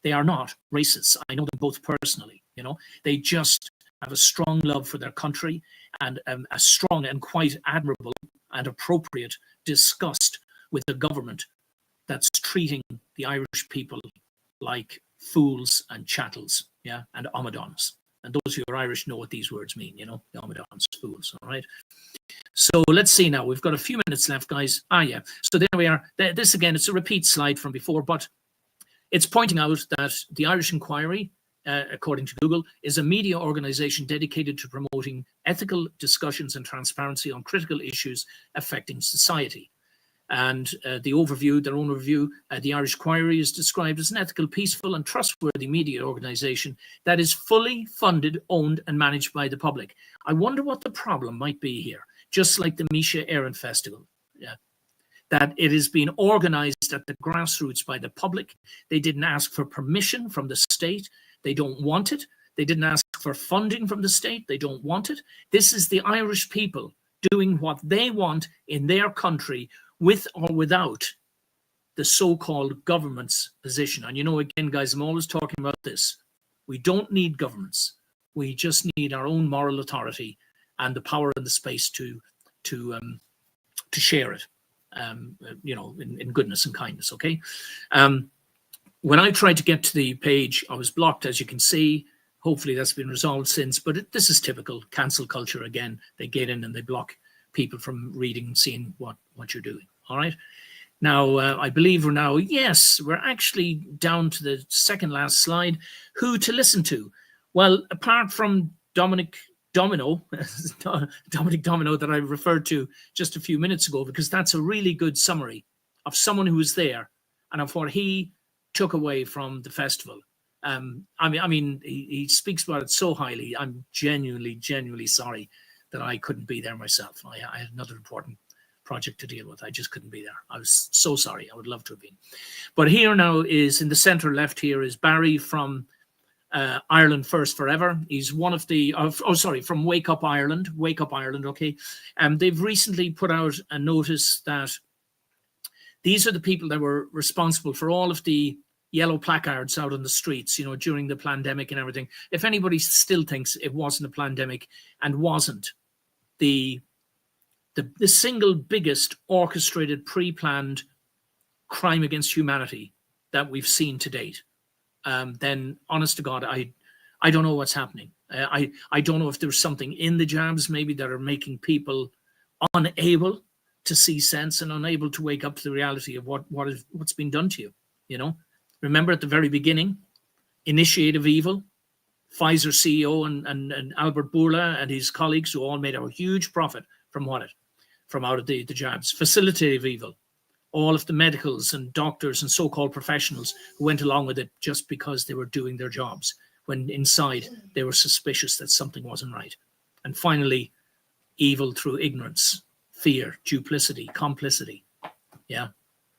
Speaker 1: They are not racists. I know them both personally. They just have a strong love for their country and a strong and quite admirable and appropriate disgust with the government that's treating the Irish people like fools and chattels, and omadons. And those who are Irish know what these words mean, the omadons, fools, all right? So let's see now. We've got a few minutes left, guys. So there we are. This, again, it's a repeat slide from before, but it's pointing out that the Irish Inquiry, according to Google, is a media organization dedicated to promoting ethical discussions and transparency on critical issues affecting society. And their own overview, the Irish Inquiry is described as an ethical, peaceful, and trustworthy media organization that is fully funded, owned, and managed by the public. I wonder what the problem might be here, just like the Misha Eire Festival. That it is being organized at the grassroots by the public. They didn't ask for permission from the state. They don't want it. They didn't ask for funding from the state. They don't want it. This is the Irish people doing what they want in their country, with or without the so-called government's position. And again, guys, I'm always talking about this. We don't need governments. We just need our own moral authority and the power and the space to share it. In goodness and kindness, okay? When I tried to get to the page, I was blocked, as you can see. Hopefully that's been resolved since, but this is typical cancel culture again. They get in and they block people from reading and seeing what you're doing, all right? Now, I believe we're actually down to the second last slide. Who to listen to? Well, apart from Dominic Domino that I referred to just a few minutes ago, because that's a really good summary of someone who was there and of what he took away from the festival. He speaks about it so highly. I'm genuinely sorry that I couldn't be there myself. I had another important project to deal with. I just couldn't be there. I was so sorry. I would love to have been. But here now is in the center left here is Barry from Ireland First Forever. He's one of the, from Wake Up Ireland, okay. They've recently put out a notice that these are the people that were responsible for all of the yellow placards out on the streets, during the pandemic and everything. If anybody still thinks it wasn't a pandemic and wasn't the single biggest orchestrated, pre-planned crime against humanity that we've seen to date, then honest to God, I don't know what's happening. I don't know if there's something in the jabs maybe that are making people unable to see sense and unable to wake up to the reality of what's been done to you. Remember at the very beginning, initiative evil, Pfizer CEO and Albert Bourla and his colleagues, who all made a huge profit from out of the jabs. Facilitative evil, all of the medicals and doctors and so-called professionals who went along with it just because they were doing their jobs, when inside they were suspicious that something wasn't right. And finally, evil through ignorance, fear, duplicity, complicity. Yeah,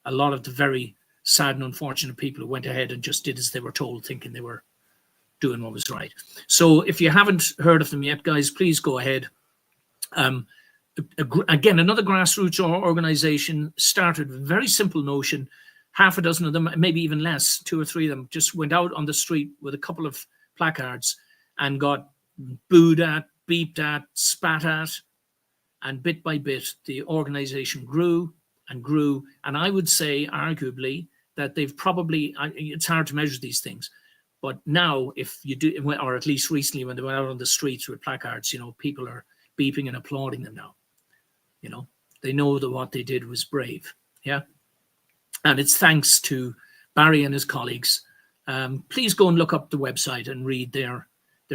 Speaker 1: a lot of the very sad and unfortunate people who went ahead and just did as they were told, thinking they were doing what was right. So if you haven't heard of them yet, guys, please go ahead. Again, another grassroots organization started with a very simple notion. Half a dozen of them, maybe even less, 2 or 3 of them, just went out on the street with a couple of placards and got booed at, beeped at, spat at, and bit by bit, the organization grew and grew. And I would say, arguably, that they've probably, it's hard to measure these things, but now if you do, or at least recently when they went out on the streets with placards, people are beeping and applauding them now. They know that what they did was brave. Yeah. And it's thanks to Barry and his colleagues. Please go and look up the website and read their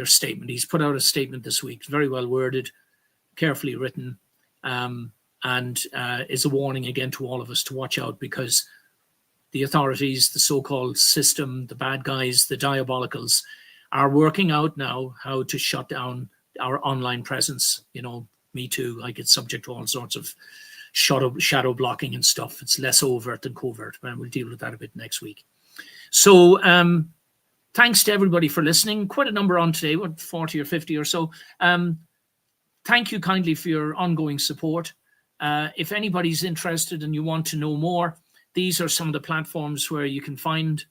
Speaker 1: statement. He's put out a statement this week, very well worded, carefully written, and is a warning again to all of us to watch out, because the authorities, the so-called system, the bad guys, the diabolicals, are working out now how to shut down our online presence. Me too. I get subject to all sorts of shadow blocking and stuff. It's less overt than covert, but we'll deal with that a bit next week. So thanks to everybody for listening. Quite a number on today, 40 or 50 or so. Thank you kindly for your ongoing support. If anybody's interested and you want to know more, these are some of the platforms where you can find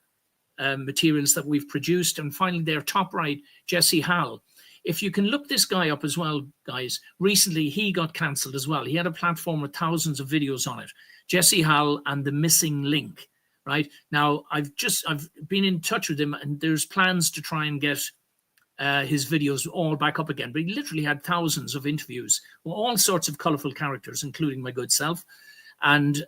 Speaker 1: materials that we've produced. And finally, there, top right, Jesse Hall. If you can look this guy up as well, guys, recently he got cancelled as well. He had a platform with thousands of videos on it. Jesse Hall and the Missing Link, right? Now, I've been in touch with him, and there's plans to try and get his videos all back up again. But he literally had thousands of interviews with all sorts of colourful characters, including my good self. And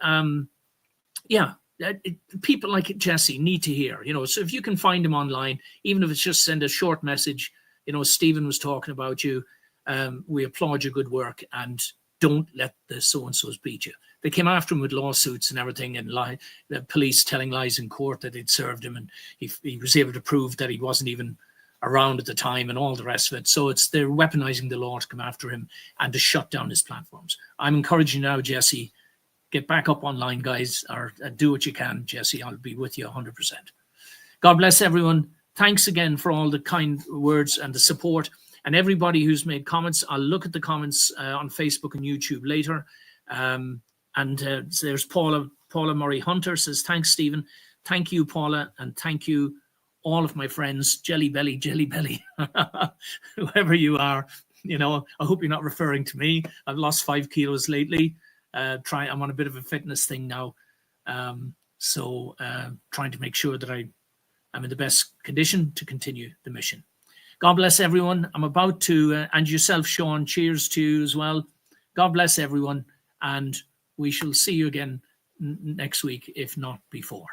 Speaker 1: people like Jesse need to hear, so if you can find him online, even if it's just send a short message, Stephen was talking about you. We applaud your good work, and don't let the so-and-sos beat you. They came after him with lawsuits and everything, and the police telling lies in court that they'd served him, and he was able to prove that he wasn't even around at the time and all the rest of it. So they're weaponizing the law to come after him and to shut down his platforms. I'm encouraging you now, Jesse, get back up online, guys, or do what you can, Jesse. I'll be with you 100%. God bless everyone. Thanks again for all the kind words and the support, and everybody who's made comments. I'll look at the comments on Facebook and YouTube later. There's Paula Murray Hunter says, thanks, Stephen. Thank you, Paula, and thank you, all of my friends, Jelly Belly, whoever you are. I hope you're not referring to me. I've lost 5 kilos lately. I'm on a bit of a fitness thing now. Trying to make sure that I'm in the best condition to continue the mission. God bless everyone. I'm about to, and yourself, Sean, cheers to you as well. God bless everyone, and we shall see you again next week, if not before.